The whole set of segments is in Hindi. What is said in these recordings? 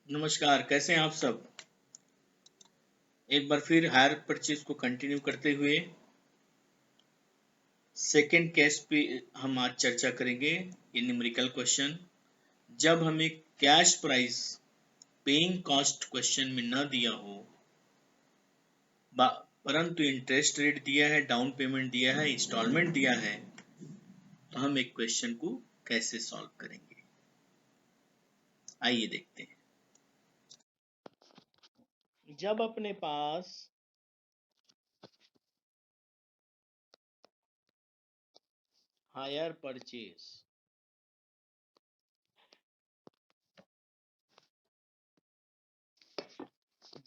नमस्कार, कैसे हैं आप सब? एक बार फिर हायर परचेज को कंटिन्यू करते हुए सेकंड केस पे हम आज चर्चा करेंगे। ये न्यूमेरिकल क्वेश्चन जब हमें cash price paying cost question में न दिया हो परंतु इंटरेस्ट रेट दिया है, डाउन पेमेंट दिया है, इंस्टॉलमेंट दिया है, तो हम एक क्वेश्चन को कैसे सॉल्व करेंगे, आइए देखते हैं। जब अपने पास हायर परचेज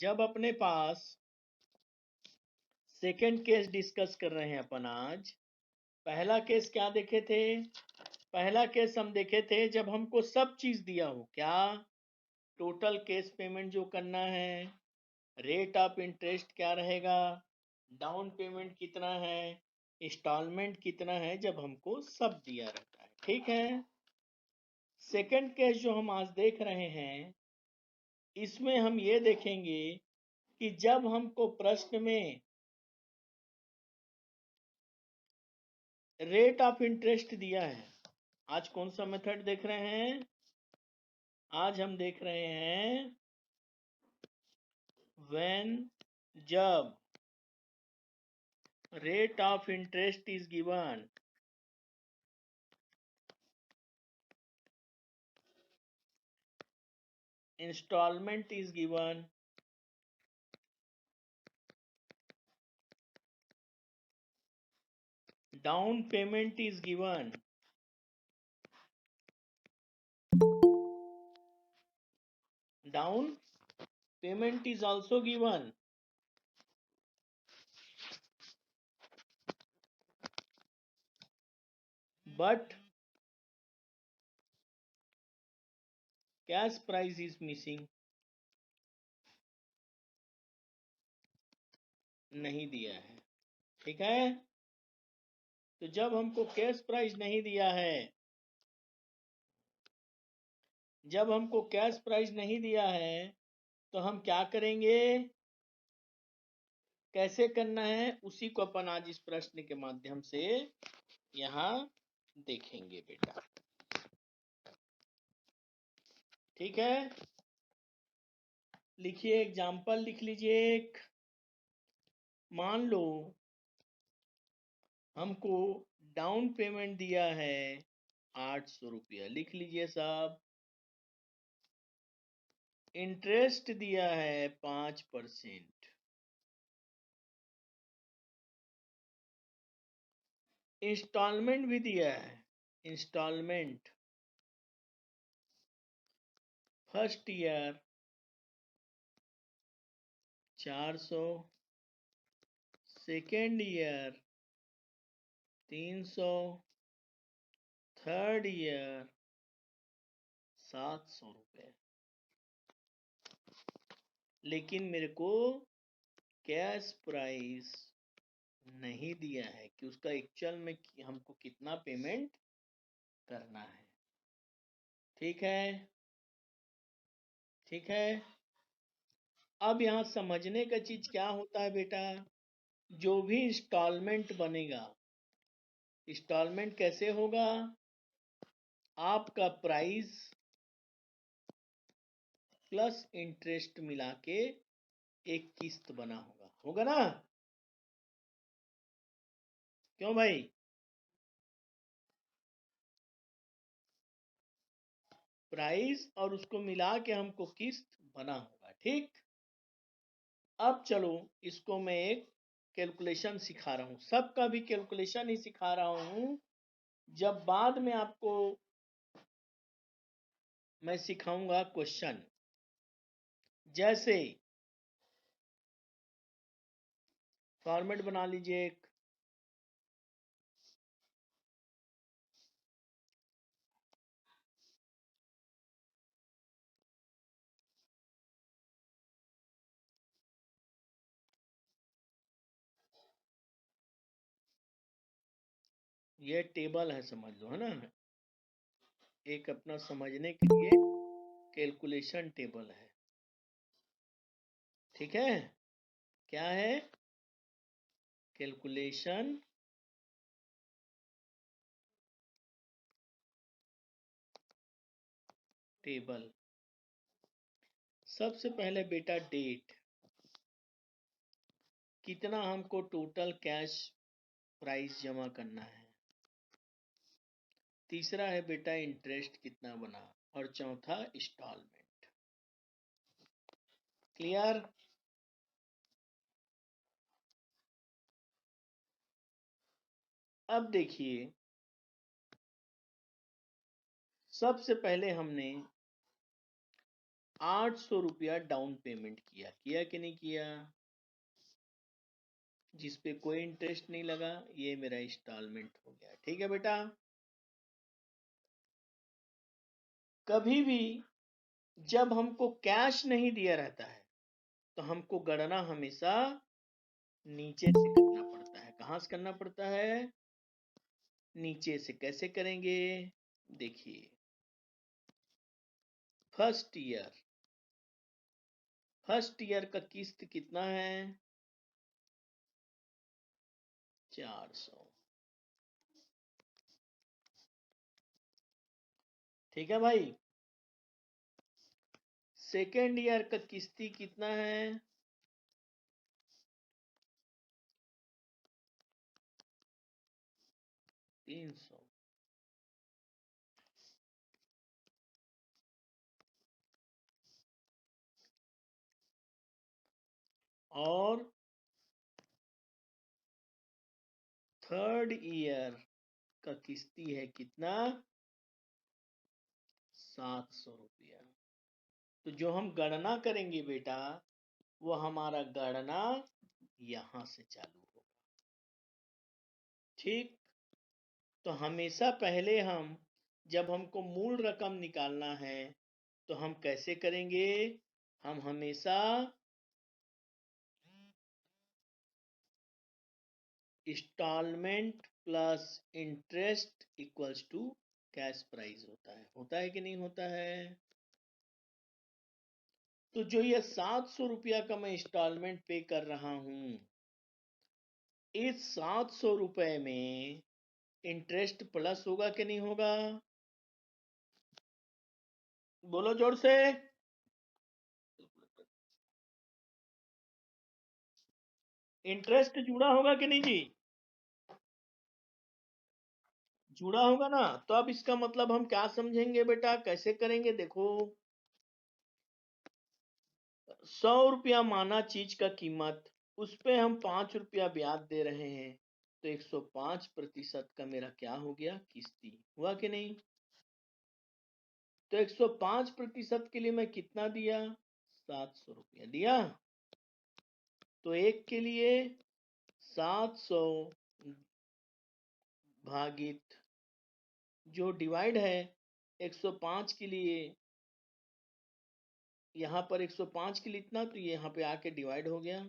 जब अपने पास सेकेंड केस डिस्कस कर रहे हैं अपन आज। पहला केस क्या देखे थे? पहला केस हम देखे थे जब हमको सब चीज दिया हो। क्या? टोटल केस पेमेंट जो करना है, रेट ऑफ इंटरेस्ट क्या रहेगा, डाउन पेमेंट कितना है, इंस्टॉलमेंट कितना है, जब हमको सब दिया रहता है। ठीक है। सेकेंड केस जो हम आज देख रहे हैं, इसमें हम ये देखेंगे कि जब हमको प्रश्न में रेट ऑफ इंटरेस्ट दिया है। आज कौन सा मेथड देख रहे हैं? आज हम देख रहे हैं when, जब rate of interest is given, installment is given, down payment is given, down payment is also given, but cash price is missing, नहीं दिया है। ठीक है। तो जब हमको कैश प्राइस नहीं दिया है, जब हमको कैश प्राइस नहीं दिया है, तो हम क्या करेंगे, कैसे करना है, उसी को अपन आज इस प्रश्न के माध्यम से यहाँ देखेंगे बेटा। ठीक है। लिखिए, एग्जाम्पल लिख लीजिए एक। मान लो हमको डाउन पेमेंट दिया है 800 रुपया, लिख लीजिए साहब। इंटरेस्ट दिया है 5%। इंस्टॉलमेंट भी दिया है। Instalment first year 400, second year 300, third year 700 रुपये। लेकिन मेरे को कैश प्राइस नहीं दिया है कि उसका एक्चुअल में हमको कितना पेमेंट करना है। ठीक है। ठीक है। अब यहाँ समझने का चीज क्या होता है बेटा, जो भी इंस्टॉलमेंट बनेगा, इंस्टॉलमेंट कैसे होगा, आपका प्राइस प्लस इंटरेस्ट मिला के एक किस्त बना होगा। होगा ना? क्यों भाई? प्राइस और उसको मिला के हमको किस्त बना होगा। ठीक। अब चलो, इसको मैं एक कैलकुलेशन सिखा रहा हूं। सबका भी कैलकुलेशन ही सिखा रहा हूं, जब बाद में आपको मैं सिखाऊंगा क्वेश्चन। जैसे फॉर्मेट बना लीजिए एक। ये टेबल है, समझ लो, है ना। एक अपना समझने के लिए कैलकुलेशन टेबल है। ठीक है, क्या है? Calculation table. सबसे पहले बेटा डेट, कितना हमको टोटल कैश प्राइस जमा करना है। तीसरा है बेटा इंटरेस्ट कितना बना, और चौथा इंस्टॉलमेंट। क्लियर? अब देखिए, सबसे पहले हमने 800 रुपया डाउन पेमेंट किया कि नहीं किया? जिस पे कोई इंटरेस्ट नहीं लगा, ये मेरा इंस्टॉलमेंट हो गया। ठीक है बेटा, कभी भी जब हमको कैश नहीं दिया रहता है तो हमको गणना हमेशा नीचे से करना पड़ता है। कहाँ से करना पड़ता है? नीचे से। कैसे करेंगे? देखिए, फर्स्ट ईयर का किस्त कितना है? 400। ठीक है भाई। सेकेंड ईयर का किस्ती कितना है? 300। और थर्ड ईयर का किस्ती है कितना? 700 रुपया। तो जो हम गणना करेंगे बेटा, वो हमारा गणना यहां से चालू होगा। ठीक, तो हमेशा पहले हम, जब हमको मूल रकम निकालना है तो हम कैसे करेंगे? हम हमेशा instalment plus interest equals to cash price होता है कि नहीं होता है? तो जो ये 700 रुपया का मैं इंस्टॉलमेंट पे कर रहा हूं, इस 700 रुपए में इंटरेस्ट प्लस होगा कि नहीं होगा? बोलो जोर से। इंटरेस्ट जुड़ा होगा कि नहीं जी? जुड़ा होगा ना। तो अब इसका मतलब हम क्या समझेंगे बेटा, कैसे करेंगे? देखो, 100 रुपया माना चीज का कीमत, उस पे हम 5 रुपया ब्याज दे रहे हैं, तो 105% का मेरा क्या हो गया? किस्ती। हुआ कि नहीं? तो 105% के लिए मैं कितना दिया? 700 रुपया दिया। तो एक के लिए 700 भागित जो डिवाइड है 105 के लिए, यहाँ पर 105 के लिए इतना, तो ये यहाँ पे आके डिवाइड हो गया,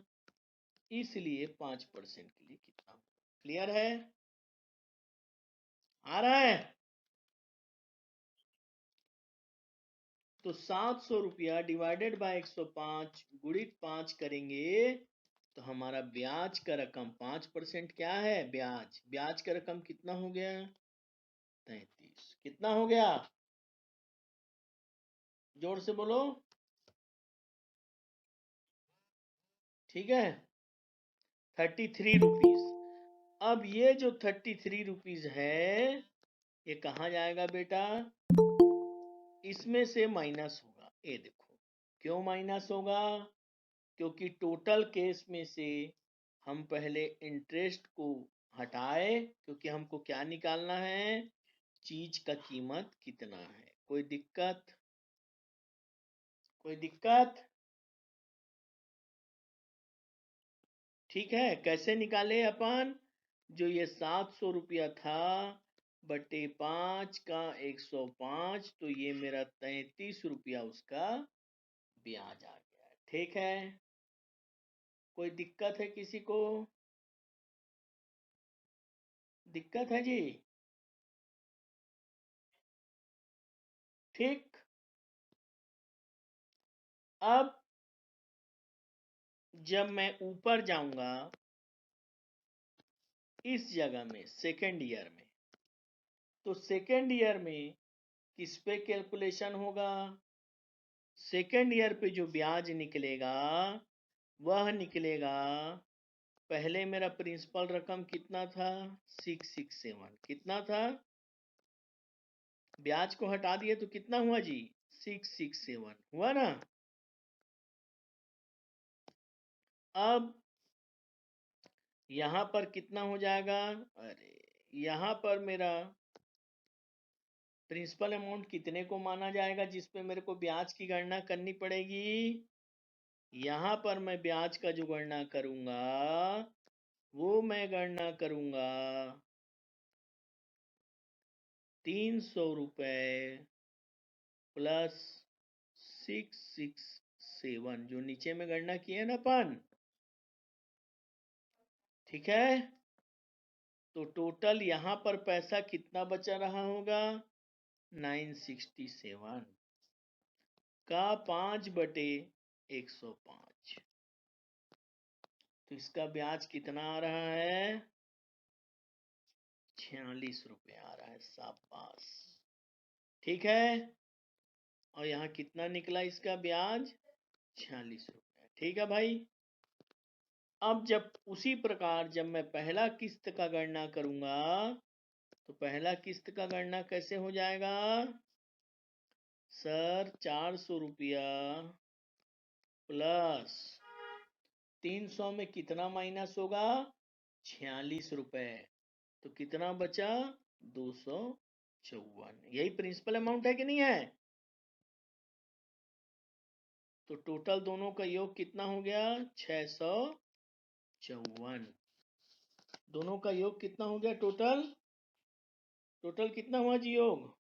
इसलिए 5% के लिए कितना? क्लियर है? आ रहा है? तो 700 रुपया डिवाइडेड बाय 105 गुणित 5 करेंगे तो हमारा ब्याज का रकम 5%। क्या है? ब्याज। ब्याज का रकम कितना हो गया? 33। कितना हो गया? जोर से बोलो। ठीक है, 33 रुपीज। अब ये जो 33 रुपीज है, ये कहाँ जाएगा बेटा? इसमें से माइनस होगा। ये देखो, क्यों माइनस होगा? क्योंकि टोटल केस में से हम पहले इंटरेस्ट को हटाए, क्योंकि हमको क्या निकालना है? चीज का कीमत कितना है। कोई दिक्कत? कोई दिक्कत? ठीक है, कैसे निकाले अपन? जो ये 700 रुपया था बटे 5 का 105, तो ये मेरा 33 रुपया उसका ब्याज आ गया। ठीक है, कोई दिक्कत है किसी को? दिक्कत है जी? ठीक, अब जब मैं ऊपर जाऊंगा इस जगह में सेकेंड ईयर में, तो सेकेंड ईयर में किस पे कैलकुलेशन होगा? सेकेंड ईयर पे जो ब्याज निकलेगा वह निकलेगा, पहले मेरा प्रिंसिपल रकम कितना था? 667। कितना था? ब्याज को हटा दिए तो कितना हुआ जी? 667 हुआ ना। अब यहां पर कितना हो जाएगा? अरे यहां पर मेरा प्रिंसिपल अमाउंट कितने को माना जाएगा जिसपे मेरे को ब्याज की गणना करनी पड़ेगी? यहां पर मैं ब्याज का जो गणना करूंगा वो मैं गणना करूंगा 300 रुपए प्लस 667 जो नीचे में गणना किए ना अपन। ठीक है, तो टोटल यहां पर पैसा कितना बचा रहा होगा? 967 का 5/105। तो इसका ब्याज कितना आ रहा है? 46 रुपये आ रहा है। शाबाश। ठीक है, और यहाँ कितना निकला इसका ब्याज? 46 रुपये। ठीक है भाई। अब जब उसी प्रकार जब मैं पहला किस्त का गणना करूंगा तो पहला किस्त का गणना कैसे हो जाएगा? सर 400 रुपया प्लस 300 में कितना माइनस होगा? 46 रुपए। तो कितना बचा? 254। यही प्रिंसिपल अमाउंट है कि नहीं है? तो टोटल दोनों का योग कितना हो गया? 654। दोनों का योग कितना हो गया टोटल? टोटल कितना हुआ जी योग?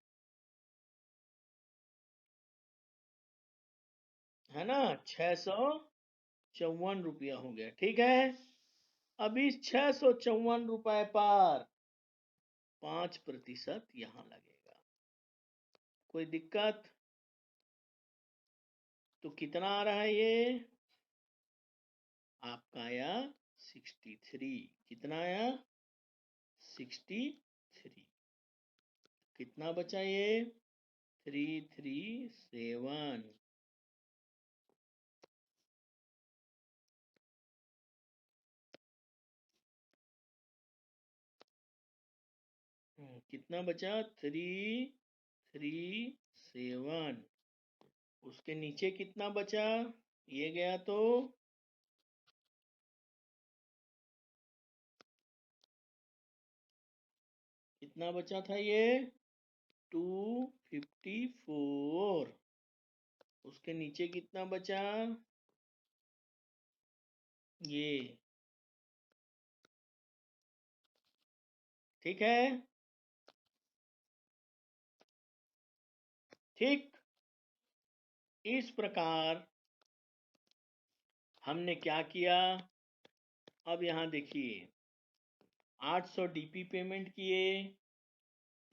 है ना, 654 रुपया हो गया। ठीक है, अब इस 654 रुपए पर 5% यहां लगेगा। कोई दिक्कत? तो कितना आ रहा है ये? आपका आया 63। कितना आया? 63। कितना बचा ये? 337। कितना बचा? 337। उसके नीचे कितना बचा? ये गया तो कितना बचा था ये? 254। उसके नीचे कितना बचा? ये। ठीक है, ठीक इस प्रकार हमने क्या किया? अब यहां देखिए 800 डीपी पेमेंट किए।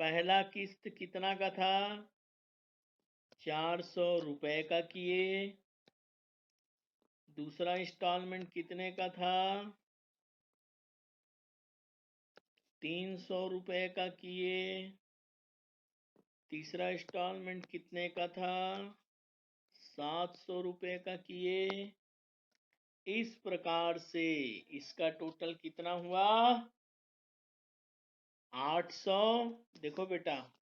पहला किस्त कितना का था? 400 रुपए का किए। दूसरा इंस्टॉलमेंट कितने का था? 300 रुपए का किए। तीसरा इंस्टॉलमेंट कितने का था? 700 रुपए का किए। इस प्रकार से इसका टोटल कितना हुआ? 800। देखो बेटा,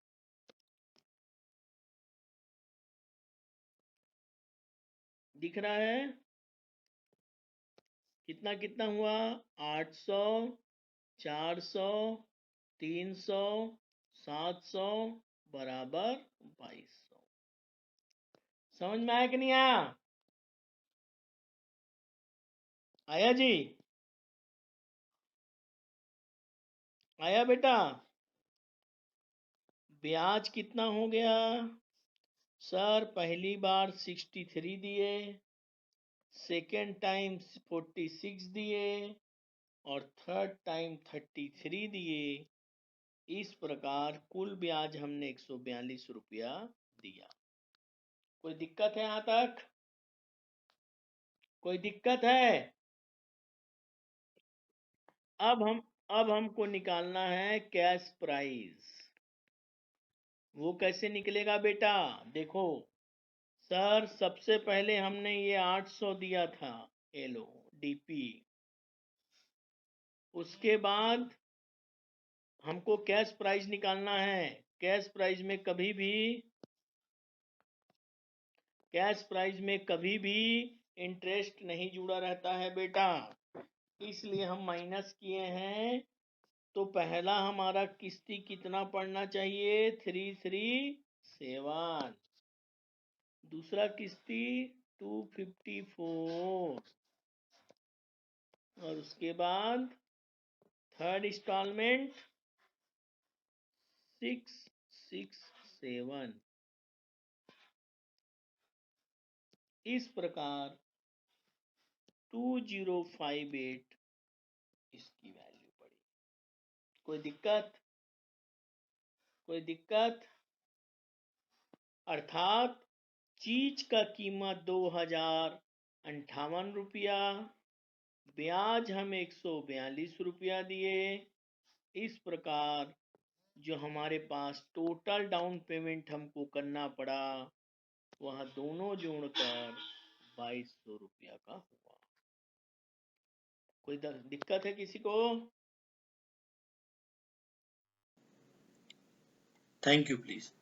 दिख रहा है कितना कितना हुआ? 800, 400, 300, 700 बराबर 2200। समझ में आया कि नहीं आया? आया जी? आया बेटा? ब्याज कितना हो गया? सर पहली बार 63 दिए, सेकेंड टाइम 46 दिए और थर्ड टाइम 33 दिए। इस प्रकार कुल ब्याज हमने 142 रुपया दिया। कोई दिक्कत है यहां तक? कोई दिक्कत है? अब हमको निकालना है कैश प्राइस। वो कैसे निकलेगा बेटा? देखो सर, सबसे पहले हमने ये 800 दिया था, ये लो डीपी। उसके बाद हमको कैश प्राइस निकालना है। कैश प्राइस में कभी भी इंटरेस्ट नहीं जुड़ा रहता है बेटा, इसलिए हम माइनस किए हैं। तो पहला हमारा किस्ती कितना पड़ना चाहिए? 337। दूसरा किस्ती 254, और उसके बाद थर्ड इंस्टॉलमेंट 667। इस प्रकार 2058 इसकी वैल्यू पड़ी। कोई दिक्कत? कोई दिक्कत? अर्थात चीज का कीमत 2058 रुपया, ब्याज हम 142 रुपया दिए। इस प्रकार जो हमारे पास टोटल डाउन पेमेंट हमको करना पड़ा, वह दोनों जोड़कर 2200 रुपया का हुआ। कोई दिक्कत है किसी को? Thank you please.